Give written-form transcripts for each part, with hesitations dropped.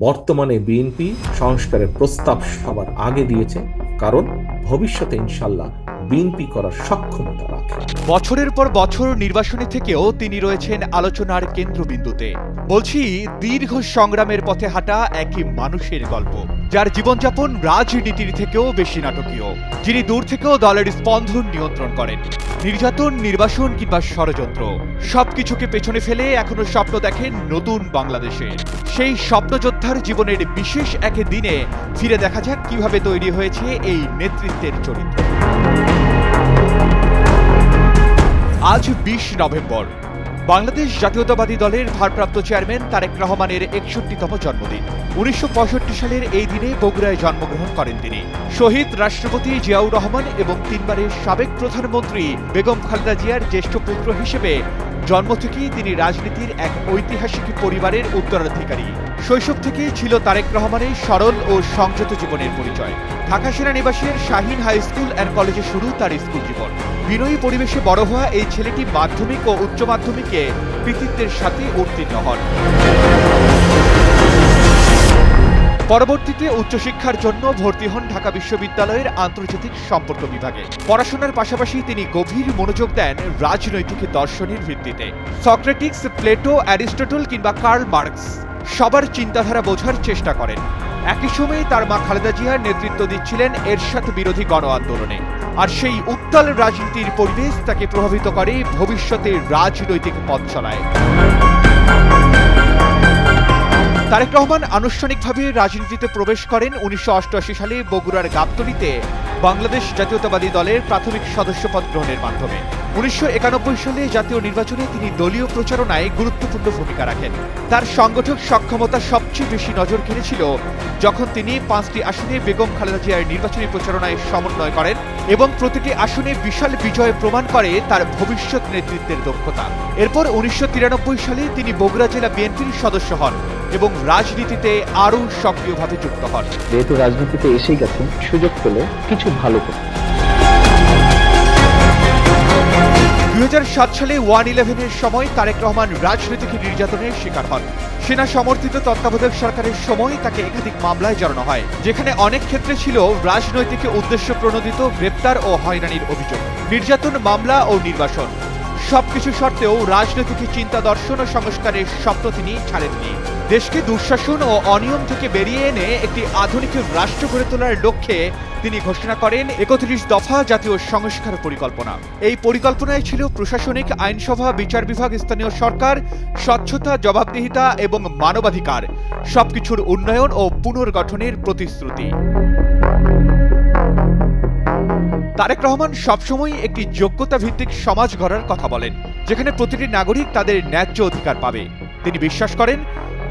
বর্তমানে বিএনপি সংস্কারের প্রস্তাব সবার আগে দিয়েছে, কারণ ভবিষ্যতে ইনশাল্লাহ বিএনপি করার সক্ষমতা রাখে। বছরের পর বছর নির্বাচনী থেকেও তিনি রয়েছেন আলোচনার কেন্দ্রবিন্দুতে। বলছি, দীর্ঘ সংগ্রামের পথে হাঁটা একই মানুষের গল্প, যার জীবনযাপন রাজনীতির থেকেও বেশি নাটকীয়, যিনি দূর থেকেও দলের স্পন্দন নিয়ন্ত্রণ করেন। নির্যাতন, নির্বাসন কিংবা ষড়যন্ত্র সবকিছুকে পেছনে ফেলে এখনো স্বপ্ন দেখেন নতুন বাংলাদেশের। সেই স্বপ্নযোদ্ধার জীবনের বিশেষ এক দিনে ফিরে দেখা যাক কিভাবে তৈরি হয়েছে এই নেতৃত্বের চরিত্র। আজ 20 নভেম্বর, বাংলাদেশ জাতীয়তাবাদী দলের ভারপ্রাপ্ত চেয়ারম্যান তারেক রহমানের 61তম জন্মদিন। 1965 সালের এই দিনে বগুড়ায় জন্মগ্রহণ করেন তিনি। শহীদ রাষ্ট্রপতি জিয়াউর রহমান এবং 3 বারের সাবেক প্রধানমন্ত্রী বেগম খালেদা জিয়ার জ্যেষ্ঠ পুত্র হিসেবে জন্ম থেকেই তিনি রাজনীতির এক ঐতিহাসিক পরিবারের উত্তরাধিকারী। শৈশব থেকেই ছিল তারেক রহমানের সরল ও সংযত জীবনের পরিচয়। ঢাকা সেনানিবাসের শাহীন হাই স্কুল অ্যান্ড কলেজে শুরু তার স্কুল জীবন। বিনয়ী পরিবেশে বড় হওয়া এই ছেলেটি মাধ্যমিক ও উচ্চ মাধ্যমিকে কৃতিত্বের সাথে উত্তীর্ণ হন। পরবর্তীতে উচ্চশিক্ষার জন্য ভর্তি হন ঢাকা বিশ্ববিদ্যালয়ের আন্তর্জাতিক সম্পর্ক বিভাগে। পড়াশোনার পাশাপাশি তিনি গভীর মনোযোগ দেন রাজনৈতিক দর্শনের ভিত্তিতে। সক্রেটিস, প্লেটো, অ্যারিস্টটল কিংবা কার্ল মার্কস সবার চিন্তাধারা বোঝার চেষ্টা করেন। একই সময়ে তার মা খালেদা জিয়ার নেতৃত্ব দিচ্ছিলেন এরশাদ বিরোধী গণ আন্দোলনে। আর সেই উত্তাল রাজনীতির পরিবেশ তাকে প্রভাবিত করে ভবিষ্যতের রাজনৈতিক পথ চলায়। তারেক রহমান আনুষ্ঠানিকভাবে রাজনীতিতে প্রবেশ করেন 1988 সালে বগুড়ার গাবতলীতে বাংলাদেশ জাতীয়তাবাদী দলের প্রাথমিক সদস্যপদ গ্রহণের মাধ্যমে। 1991 সালে জাতীয় নির্বাচনে তিনি দলীয় প্রচারণায় গুরুত্বপূর্ণ ভূমিকা রাখেন। তার সংগঠক সক্ষমতা সবচেয়ে বেশি নজর কেড়েছিল যখন তিনি 5টি আসনে বেগম খালেদা জিয়ার নির্বাচনী প্রচারণায় সমন্বয় করেন এবং প্রতিটি আসনে বিশাল বিজয় প্রমাণ করে তার ভবিষ্যৎ নেতৃত্বের দক্ষতা। এরপর 1993 সালে তিনি বগুড়া জেলা বিএনপির সদস্য হন এবং রাজনীতিতে আরও সক্রিয়ভাবে যুক্ত হন। যেহেতু রাজনীতিতে এসেই গেছেন, সুযোগ পেলে কিছু ভালো করতে। 2007 সালে 1/11-এর সময় তারেক রহমান রাজনৈতিক নির্যাতনের শিকার হন। সেনা সমর্থিত তত্ত্বাবধায়ক সরকারের সময় তাকে একাধিক মামলায় জড়ানো হয়, যেখানে অনেক ক্ষেত্রে ছিল রাজনৈতিক উদ্দেশ্য প্রণোদিত গ্রেপ্তার ও হয়রানির অভিযোগ। নির্যাতন, মামলা ও নির্বাসন সবকিছু সত্ত্বেও রাজনৈতিক চিন্তা, দর্শন ও সংস্কারের স্বপ্ন তিনি ছাড়েননি। দেশকে দুঃশাসন ও অনিয়ম থেকে বেরিয়ে এনে একটি আধুনিক রাষ্ট্র গড়ে তোলার লক্ষ্যে তিনি ঘোষণা করেন 31 দফা জাতীয় সংস্কার পরিকল্পনা। এই পরিকল্পনায় ছিল প্রশাসনিক, আইনসভা, বিচার বিভাগ, স্থানীয় সরকার, স্বচ্ছতা, জবাবদিহিতা এবং মানবাধিকার সবকিছুর উন্নয়ন ও পুনর্গঠনের প্রতিশ্রুতি। তারেক রহমান সবসময় একটি যোগ্যতা ভিত্তিক সমাজ গড়ার কথা বলেন, যেখানে প্রতিটি নাগরিক তাদের ন্যায্য অধিকার পাবে। তিনি বিশ্বাস করেন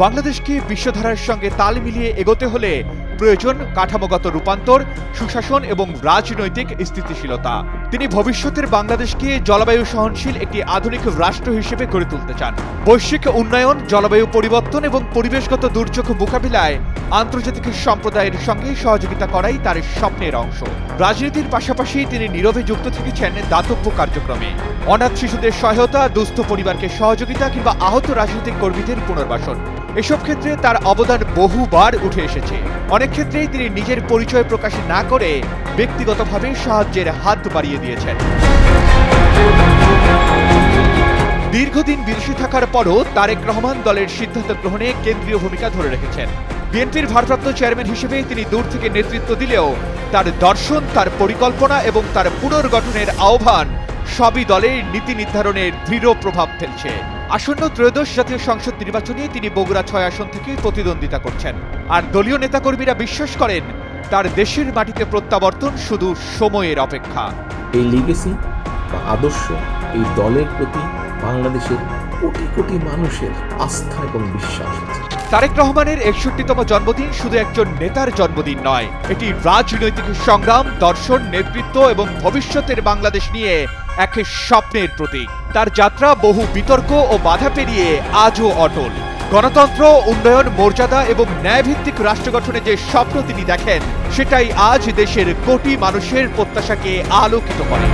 বাংলাদেশকে বিশ্বধারার সঙ্গে তাল মিলিয়ে এগোতে হলে প্রয়োজন কাঠামোগত রূপান্তর, সুশাসন এবং রাজনৈতিক স্থিতিশীলতা। তিনি ভবিষ্যতের বাংলাদেশকে জলবায়ু সহনশীল একটি আধুনিক রাষ্ট্র হিসেবে গড়ে তুলতে চান। বৈশ্বিক উন্নয়ন, জলবায়ু পরিবর্তন এবং পরিবেশগত দুর্যোগ মোকাবিলায় আন্তর্জাতিক সম্প্রদায়ের সঙ্গে সহযোগিতা করাই তার স্বপ্নের অংশ। রাজনীতির পাশাপাশি তিনি নীরবে যুক্ত থেকেছেন দাতব্য কার্যক্রমে। অনাথ শিশুদের সহায়তা, দুস্থ পরিবারকে সহযোগিতা কিংবা আহত রাজনৈতিক কর্মীদের পুনর্বাসন, এসব ক্ষেত্রে তার অবদান বহুবার উঠে এসেছে। অনেক ক্ষেত্রেই তিনি নিজের পরিচয় প্রকাশ না করে ব্যক্তিগতভাবে সাহায্যের হাত বাড়িয়ে দিয়েছেন। দীর্ঘদিন বিদেশে থাকার পরও তারেক রহমান দলের সিদ্ধান্ত গ্রহণে কেন্দ্রীয় ভূমিকা ধরে রেখেছেন। বিএনপির ভারপ্রাপ্ত চেয়ারম্যান হিসেবে তিনি দূর থেকে নেতৃত্ব দিলেও তার দর্শন, তার পরিকল্পনা এবং তার পুনর্গঠনের আহ্বান সবই দলের নীতি নির্ধারণের দৃঢ় প্রভাব ফেলছে। আসন্ন ত্রয়োদশ জাতীয় সংসদ নির্বাচনে তিনি বগুড়া 6 আসন থেকে প্রতিদ্বন্দ্বিতা করছেন। আর দলীয় নেতাকর্মীরা বিশ্বাস করেন তার দেশের মাটিতে প্রত্যাবর্তন শুধু সময়ের অপেক্ষা। এই লিগেসি বা আদর্শ এই দলের প্রতি বাংলাদেশের কোটি কোটি মানুষের আস্থা এবং বিশ্বাস আছে। তারেক রহমানের 61তম জন্মদিন শুধু একজন নেতার জন্মদিন নয়, এটি রাজনৈতিক সংগ্রাম, দর্শন, নেতৃত্ব এবং ভবিষ্যতের বাংলাদেশ নিয়ে এক স্বপ্নের প্রতীক। তার যাত্রা বহু বিতর্ক ও বাধা পেরিয়ে আজও অটল। গণতন্ত্র, উন্নয়ন, মর্যাদা এবং ন্যায়ভিত্তিক রাষ্ট্র গঠনে যে স্বপ্ন তিনি দেখেন, সেটাই আজ দেশের কোটি মানুষের প্রত্যাশাকে আলোকিত করে।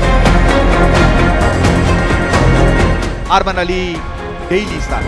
Arman Ali, daily star.